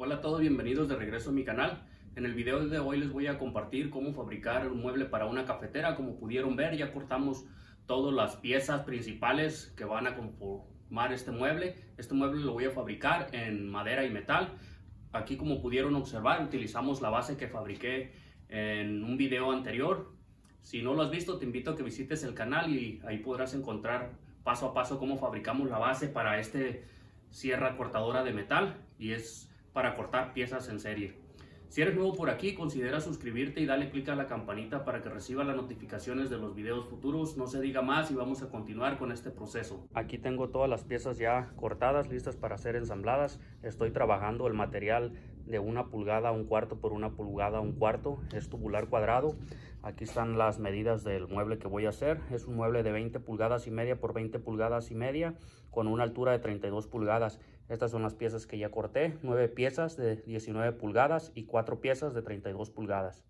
Hola a todos, bienvenidos de regreso a mi canal. En el video de hoy les voy a compartir cómo fabricar un mueble para una cafetera. Como pudieron ver, ya cortamos todas las piezas principales que van a conformar este mueble. Este mueble lo voy a fabricar en madera y metal. Aquí, como pudieron observar, utilizamos la base que fabriqué en un video anterior. Si no lo has visto, te invito a que visites el canal y ahí podrás encontrar paso a paso cómo fabricamos la base para este sierra cortadora de metal, y es para cortar piezas en serie. Si eres nuevo por aquí, considera suscribirte y dale click a la campanita para que reciba las notificaciones de los videos futuros. No se diga más y vamos a continuar con este proceso. Aquí tengo todas las piezas ya cortadas, listas para ser ensambladas. Estoy trabajando el material de 1 pulgada 1/4 por 1 pulgada 1/4, es tubular cuadrado. Aquí están las medidas del mueble que voy a hacer. Es un mueble de 20 pulgadas y media por 20 pulgadas y media con una altura de 32 pulgadas. Estas son las piezas que ya corté, 9 piezas de 19 pulgadas y 4 piezas de 32 pulgadas.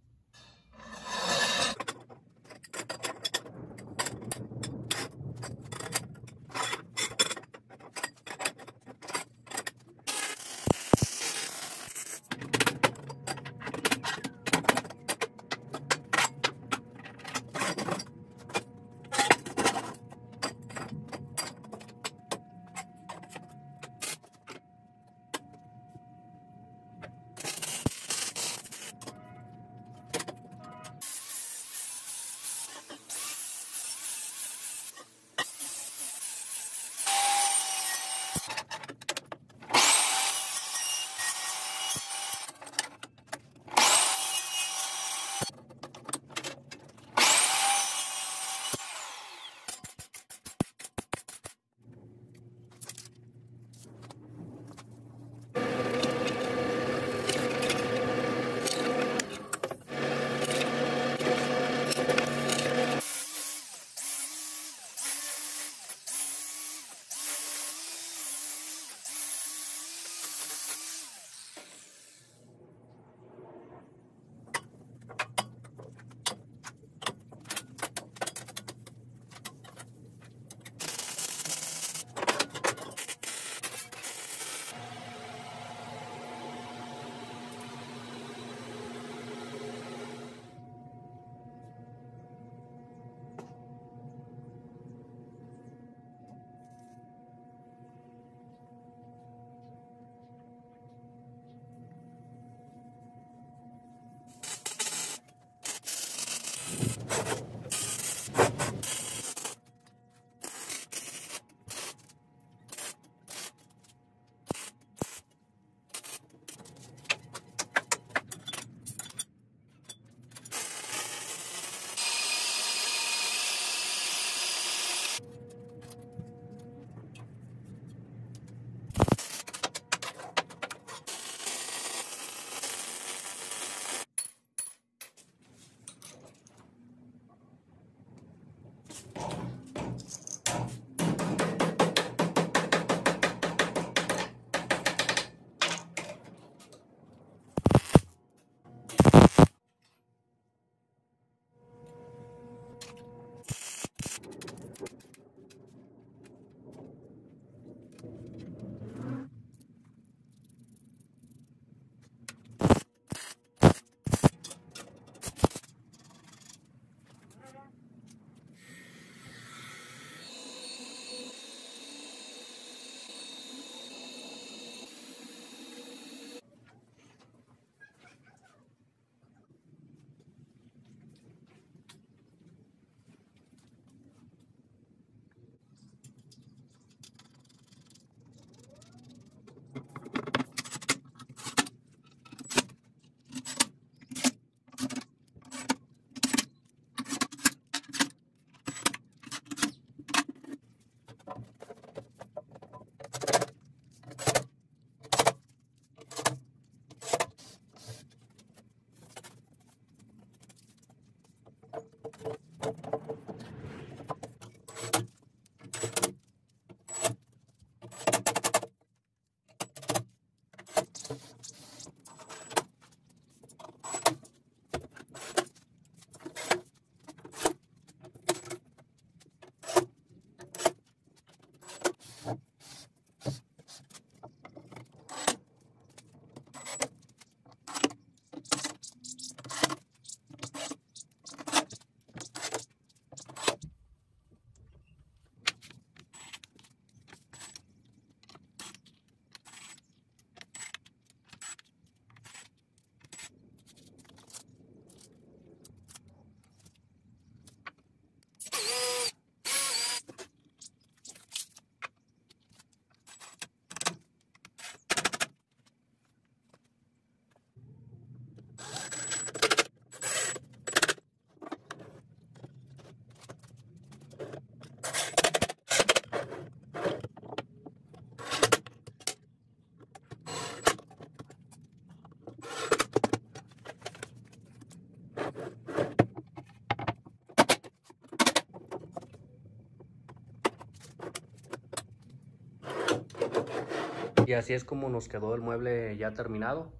Y así es como nos quedó el mueble ya terminado.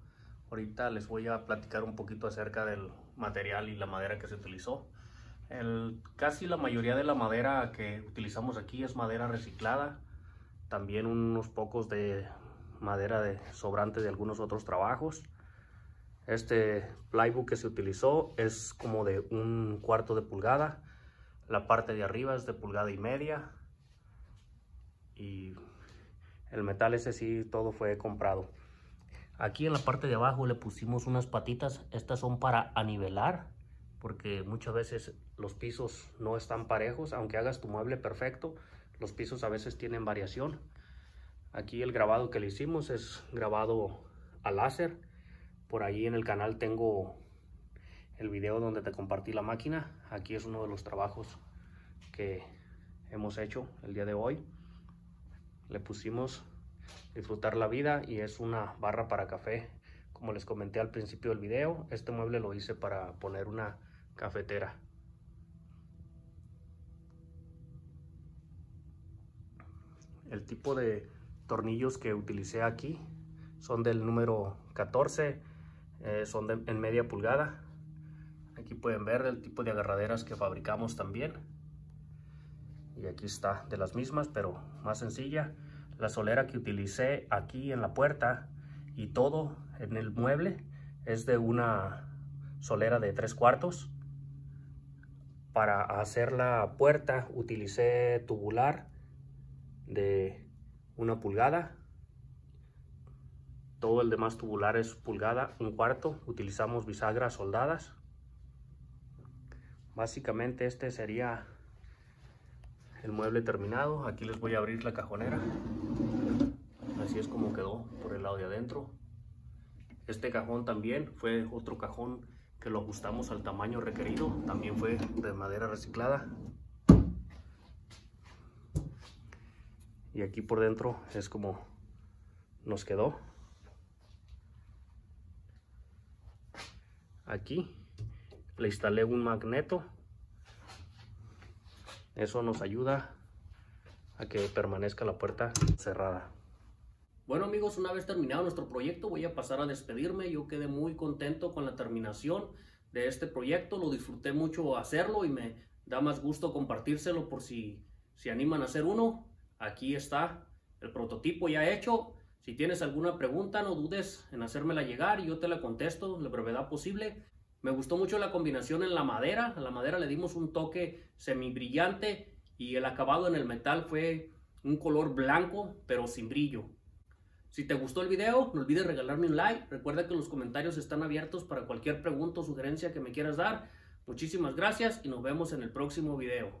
Ahorita les voy a platicar un poquito acerca del material y la madera que se utilizó. Casi la mayoría de la madera que utilizamos aquí es madera reciclada. También unos pocos de madera de sobrante de algunos otros trabajos. Este plywood que se utilizó es como de 1/4 de pulgada. La parte de arriba es de 1,5 pulgadas. Y el metal ese sí, todo fue comprado. Aquí en la parte de abajo le pusimos unas patitas. Estas son para anivelar, porque muchas veces los pisos no están parejos. Aunque hagas tu mueble perfecto, los pisos a veces tienen variación. Aquí el grabado que le hicimos es grabado a láser. Por ahí en el canal tengo el video donde te compartí la máquina. Aquí es uno de los trabajos que hemos hecho el día de hoy. Le pusimos disfrutar la vida y es una barra para café. Como les comenté al principio del video, este mueble lo hice para poner una cafetera. El tipo de tornillos que utilicé aquí son del número 14, son en 1/2 pulgada. Aquí pueden ver el tipo de agarraderas que fabricamos también. Y aquí está de las mismas, pero más sencilla. La solera que utilicé aquí en la puerta y todo en el mueble es de una solera de 3/4. Para hacer la puerta utilicé tubular de 1 pulgada. Todo el demás tubular es 1/4. Utilizamos bisagras soldadas. Básicamente este sería el mueble terminado. Aquí les voy a abrir la cajonera. Así es como quedó por el lado de adentro. Este cajón también fue otro cajón que lo ajustamos al tamaño requerido. También fue de madera reciclada. Y aquí por dentro es como nos quedó. Aquí le instalé un magneto. Eso nos ayuda a que permanezca la puerta cerrada. Bueno amigos, una vez terminado nuestro proyecto voy a pasar a despedirme. Yo quedé muy contento con la terminación de este proyecto. Lo disfruté mucho hacerlo y me da más gusto compartírselo por si animan a hacer uno. Aquí está el prototipo ya hecho. Si tienes alguna pregunta, no dudes en hacérmela llegar y yo te la contesto la brevedad posible. Me gustó mucho la combinación en la madera. A la madera le dimos un toque semibrillante y el acabado en el metal fue un color blanco pero sin brillo. Si te gustó el video, no olvides regalarme un like. Recuerda que los comentarios están abiertos para cualquier pregunta o sugerencia que me quieras dar. Muchísimas gracias y nos vemos en el próximo video.